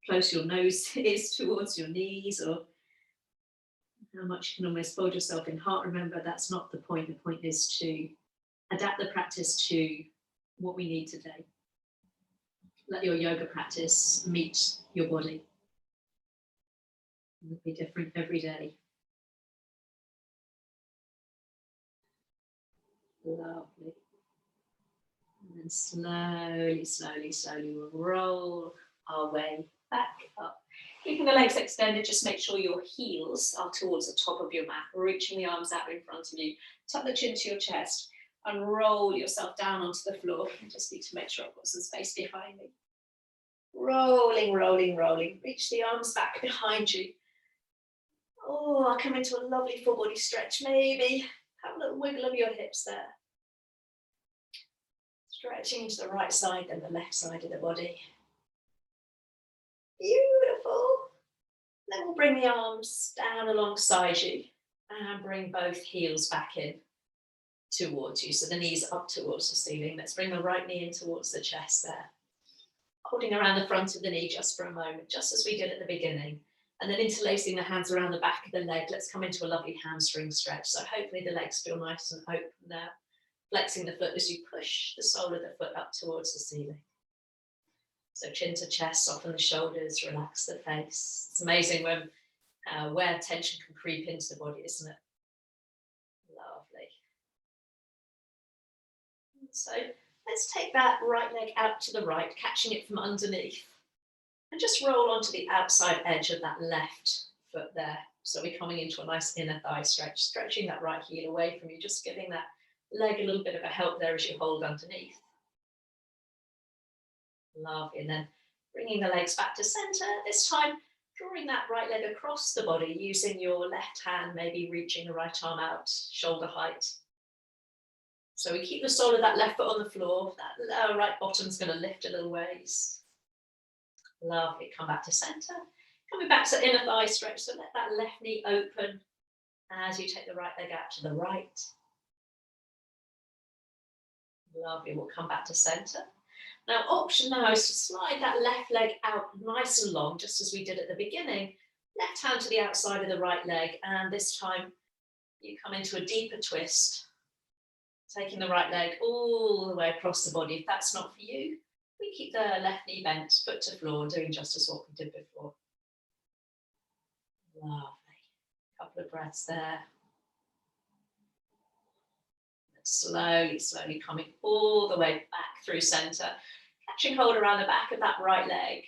close your nose is towards your knees or how much you can almost fold yourself in heart. Remember, that's not the point. The point is to adapt the practice to what we need today. Let your yoga practice meet your body. It'll be different every day. Lovely. And then slowly, slowly, slowly we'll roll our way back up. Keeping the legs extended, just make sure your heels are towards the top of your mat, reaching the arms out in front of you. Tuck the chin to your chest and roll yourself down onto the floor. I just need to make sure I've got some space behind me. Rolling, rolling, rolling. Reach the arms back behind you. Oh, I'll come into a lovely full body stretch. Maybe have a little wiggle of your hips there. Stretching into the right side and the left side of the body. Beautiful. Then we'll bring the arms down alongside you and bring both heels back in towards you. So the knees up towards the ceiling. Let's bring the right knee in towards the chest there. Holding around the front of the knee just for a moment, just as we did at the beginning. And then interlacing the hands around the back of the leg. Let's come into a lovely hamstring stretch. So hopefully the legs feel nice and open there. Flexing the foot as you push the sole of the foot up towards the ceiling. So chin to chest, soften the shoulders, relax the face. It's amazing when where tension can creep into the body, isn't it? Lovely. So let's take that right leg out to the right, catching it from underneath. And just roll onto the outside edge of that left foot there. So we're coming into a nice inner thigh stretch, stretching that right heel away from you, just giving that leg a little bit of a help there as you hold underneath. Lovely. And then bringing the legs back to center, this time drawing that right leg across the body, using your left hand, maybe reaching the right arm out, shoulder height. So we keep the sole of that left foot on the floor. That lower right bottom's going to lift a little ways. Lovely. Come back to center. Coming back to inner thigh stretch. So let that left knee open as you take the right leg out to the right. Lovely. We'll come back to center. Now, option now is to slide that left leg out nice and long, just as we did at the beginning. Left hand to the outside of the right leg. And this time you come into a deeper twist. Taking the right leg all the way across the body. If that's not for you, we keep the left knee bent, foot to floor, doing just as what we did before. Lovely. Couple of breaths there. Slowly, slowly coming all the way back through center. Catching hold around the back of that right leg.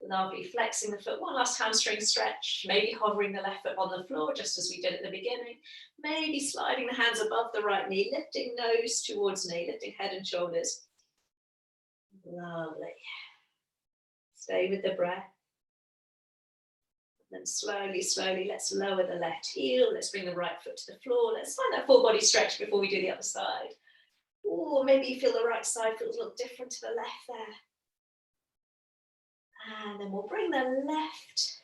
Lovely. Flexing the foot. One last hamstring stretch. Maybe hovering the left foot on the floor, just as we did at the beginning. Maybe sliding the hands above the right knee, lifting nose towards knee, lifting head and shoulders. Lovely. Stay with the breath. And then slowly, slowly, let's lower the left heel. Let's bring the right foot to the floor. Let's find that full body stretch before we do the other side. Or maybe you feel the right side feels a little different to the left there. And then we'll bring the left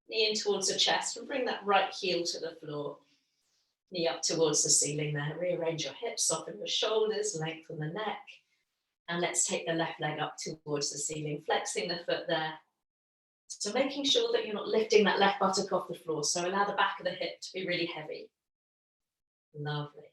knee in towards the chest and bring that right heel to the floor. Knee up towards the ceiling there. Rearrange your hips, soften the shoulders, lengthen the neck. And let's take the left leg up towards the ceiling, flexing the foot there. So making sure that you're not lifting that left buttock off the floor. So allow the back of the hip to be really heavy. Lovely.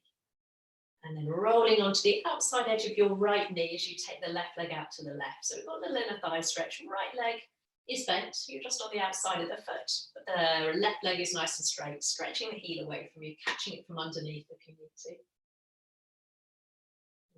And then rolling onto the outside edge of your right knee as you take the left leg out to the left. So we've got a little inner thigh stretch. Right leg is bent. You're just on the outside of the foot. But the left leg is nice and straight. Stretching the heel away from you, catching it from underneath if you need to.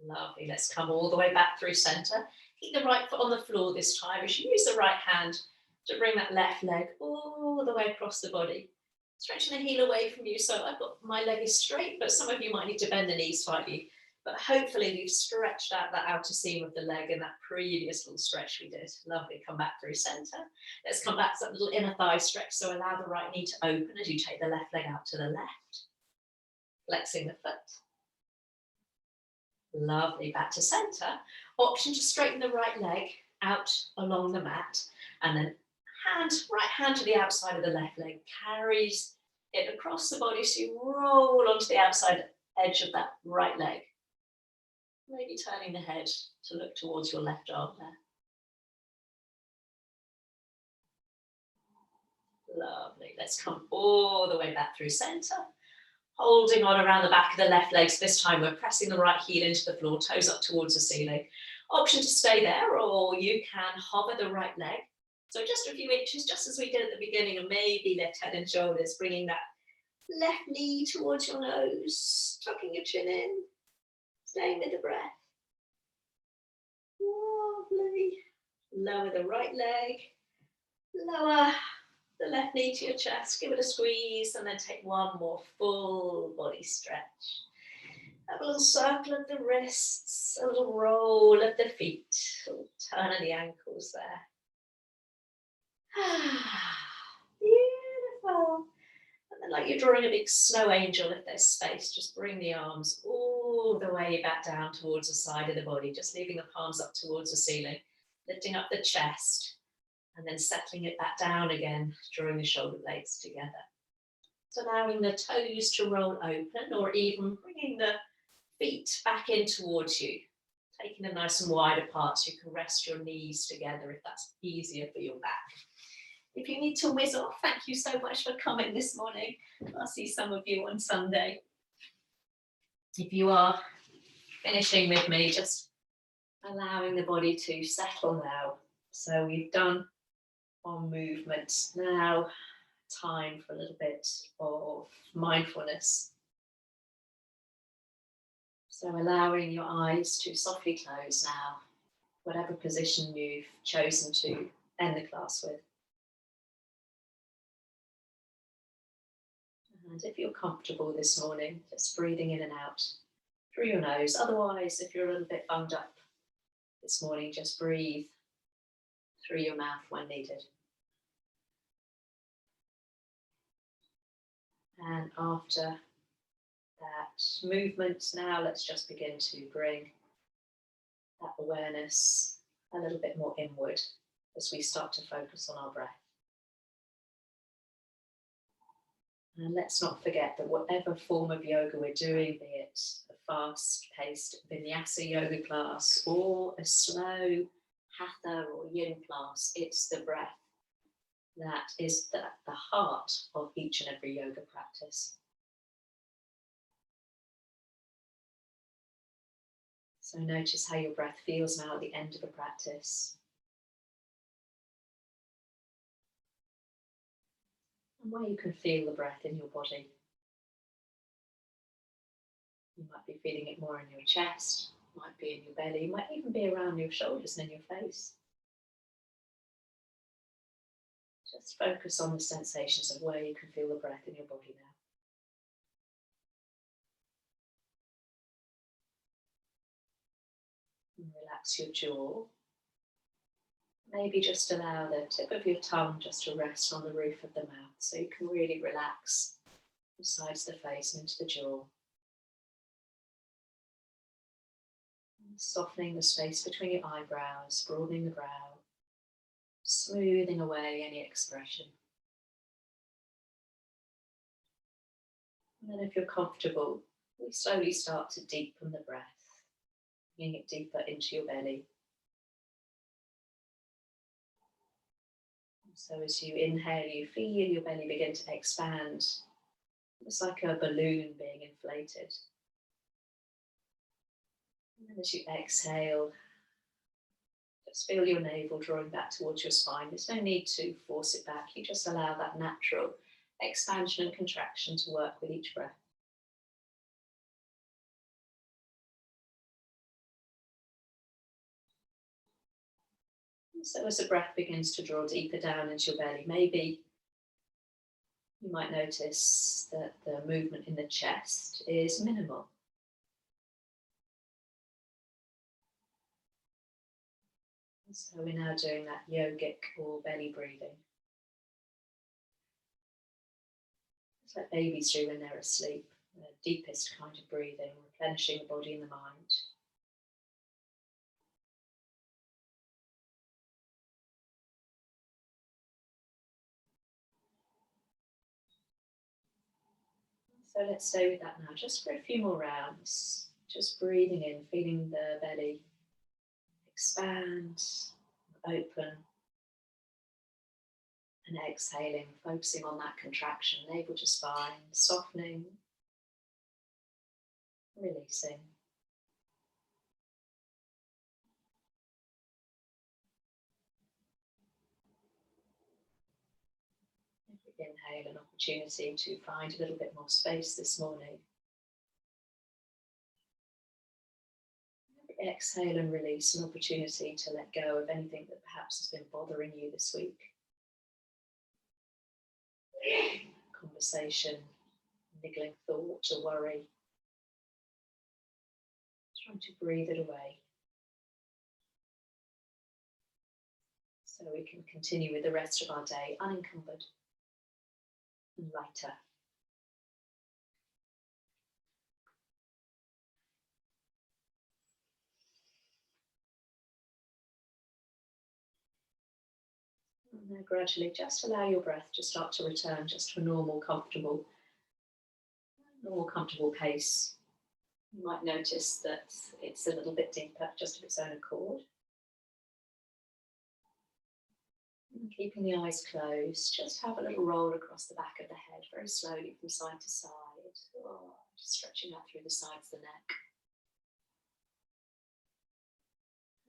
Lovely. Let's come all the way back through center. Keep the right foot on the floor this time as you use the right hand to bring that left leg all the way across the body. Stretching the heel away from you. So I've got my leg is straight, but some of you might need to bend the knees slightly. But hopefully we've stretched out that outer seam of the leg in that previous little stretch we did. Lovely. Come back through center. Let's come back to that little inner thigh stretch. So allow the right knee to open as you take the left leg out to the left. Flexing the foot. Lovely. Back to center. Option to straighten the right leg out along the mat, and then right hand to the outside of the left leg, carries it across the body so you roll onto the outside edge of that right leg. Maybe turning the head to look towards your left arm there. Lovely. Let's come all the way back through center. Holding on around the back of the left leg. So this time we're pressing the right heel into the floor, toes up towards the ceiling. Option to stay there, or you can hover the right leg. So just a few inches, just as we did at the beginning, and maybe lift head and shoulders, bringing that left knee towards your nose, tucking your chin in, staying with the breath. Lovely. Lower the right leg, lower the left knee to your chest, give it a squeeze, and then take one more full body stretch. Have a little circle of the wrists, a little roll of the feet, a little turn of the ankles there. Beautiful. And then like you're drawing a big snow angel, if there's space, just bring the arms all the way back down towards the side of the body, just leaving the palms up towards the ceiling, lifting up the chest, and then settling it back down again, drawing the shoulder blades together. So allowing the toes to roll open, or even bringing the feet back in towards you, taking them nice and wide apart so you can rest your knees together if that's easier for your back. If you need to whiz off, thank you so much for coming this morning. I'll see some of you on Sunday. If you are finishing with me, just allowing the body to settle now. So we've done our movement. Now time for a little bit of mindfulness. So allowing your eyes to softly close now, whatever position you've chosen to end the class with. And if you're comfortable this morning, just breathing in and out through your nose. Otherwise, if you're a little bit bunged up this morning, just breathe through your mouth when needed. And after that movement, now let's just begin to bring that awareness a little bit more inward as we start to focus on our breath. And let's not forget that whatever form of yoga we're doing, be it a fast-paced vinyasa yoga class or a slow hatha or yin class, it's the breath that is the heart of each and every yoga practice. So notice how your breath feels now at the end of a practice. And where you can feel the breath in your body. You might be feeling it more in your chest, might be in your belly, might even be around your shoulders and in your face. Just focus on the sensations of where you can feel the breath in your body now. And relax your jaw. Maybe just allow the tip of your tongue just to rest on the roof of the mouth so you can really relax the sides of the face and into the jaw. And softening the space between your eyebrows, broadening the brow, smoothing away any expression. And then if you're comfortable, we slowly start to deepen the breath, bringing it deeper into your belly. So as you inhale, you feel your belly begin to expand. It's like a balloon being inflated. And then as you exhale, just feel your navel drawing back towards your spine. There's no need to force it back. You just allow that natural expansion and contraction to work with each breath. So as the breath begins to draw deeper down into your belly, maybe you might notice that the movement in the chest is minimal. So we're now doing that yogic or belly breathing. It's like babies do when they're asleep, the deepest kind of breathing, replenishing the body and the mind. So let's stay with that now, just for a few more rounds. Just breathing in, feeling the belly expand, open, and exhaling, focusing on that contraction, navel to spine, softening, releasing. Inhale, an opportunity to find a little bit more space this morning. Exhale and release, an opportunity to let go of anything that perhaps has been bothering you this week. Conversation, niggling thought or worry. Trying to breathe it away. So we can continue with the rest of our day unencumbered and lighter. And then gradually just allow your breath to start to return just to a normal, comfortable pace. You might notice that it's a little bit deeper, just of its own accord. And keeping the eyes closed, just have a little roll across the back of the head, very slowly from side to side. Oh, just stretching out through the sides of the neck.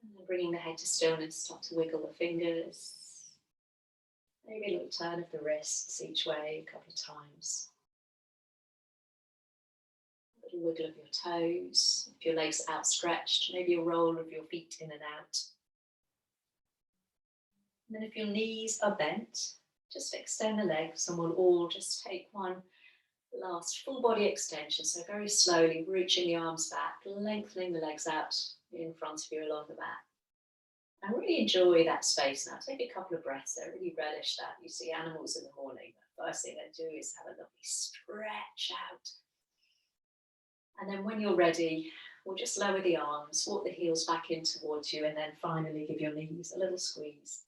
And then bringing the head to stillness, start to wiggle the fingers. Maybe a little turn of the wrists each way a couple of times. A little wiggle of your toes. If your legs are outstretched, maybe a roll of your feet in and out. And then if your knees are bent, just extend the legs and we'll all just take one last full body extension. So very slowly reaching the arms back, lengthening the legs out in front of you along the mat. And really enjoy that space now. Take a couple of breaths there, really relish that. You see animals in the morning, the first thing they do is have a lovely stretch out. And then when you're ready, we'll just lower the arms, walk the heels back in towards you, and then finally give your knees a little squeeze.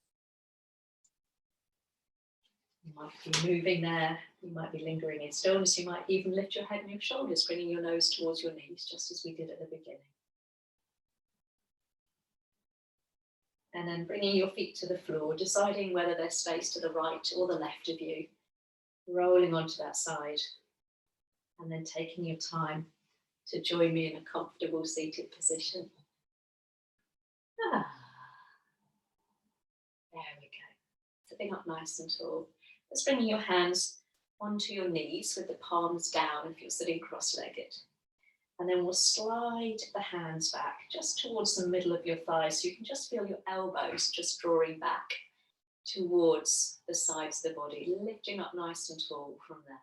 You might be moving there, you might be lingering in stillness, you might even lift your head and your shoulders, bringing your nose towards your knees, just as we did at the beginning. And then bringing your feet to the floor, deciding whether there's space to the right or the left of you, rolling onto that side, and then taking your time to join me in a comfortable seated position. There we go. Sitting up nice and tall. Just bringing your hands onto your knees with the palms down if you're sitting cross-legged. And then we'll slide the hands back just towards the middle of your thighs, so you can just feel your elbows just drawing back towards the sides of the body, lifting up nice and tall from there.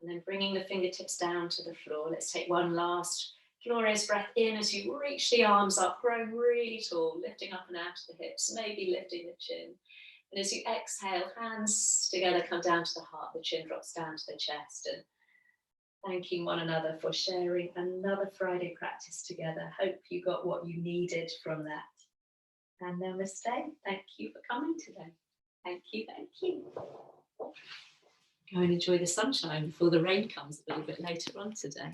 And then bringing the fingertips down to the floor. Let's take one last glorious breath in as you reach the arms up, growing really tall, lifting up and out of the hips, maybe lifting the chin. And as you exhale, hands together come down to the heart, the chin drops down to the chest, and thanking one another for sharing another Friday practice together. Hope you got what you needed from that. And namaste. Thank you for coming today. Thank you, thank you. Go and enjoy the sunshine before the rain comes a little bit later on today.